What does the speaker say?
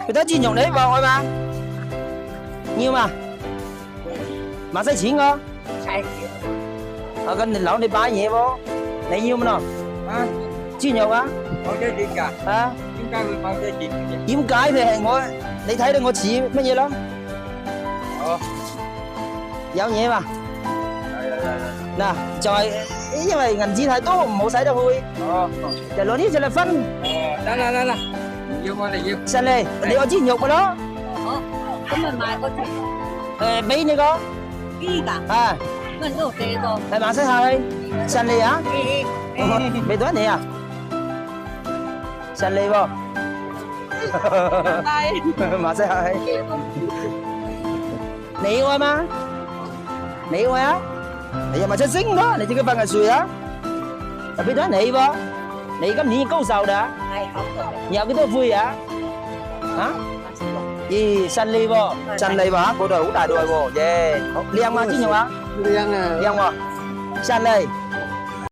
Người ta chi nhộng đấy vào ơi mà. Nhiều mà. Mà sai錢㗎？sai咁你攞你擺嘢喎，你要唔咯？豬肉啊？冇得錢㗎，啊？點解會冇得錢嘅？點解你睇到我似乜嘢咯？哦，有嘢嘛？嗱，就係因為銀紙太多唔好使得去，哦，就攞呢隻嚟分。得，唔要我哋要。實嚟，你有豬肉㗎咯？哦，咁咪買嗰條俾你個呢㗎，啊，乜都寫過。係馬西下去，實嚟啊？俾多你啊？實嚟喎。馬西下去。你愛嗎？你愛啊？你又咪出聲咯？你自己瞓下睡啊？特別睇你喎，你今年高壽啦？係好嘅。有幾多灰啊？嚇？咦，新嚟喎，新嚟喎，個頭好大對喎，耶！靚嗎？豬肉啊？靚啊！靚喎，新嚟。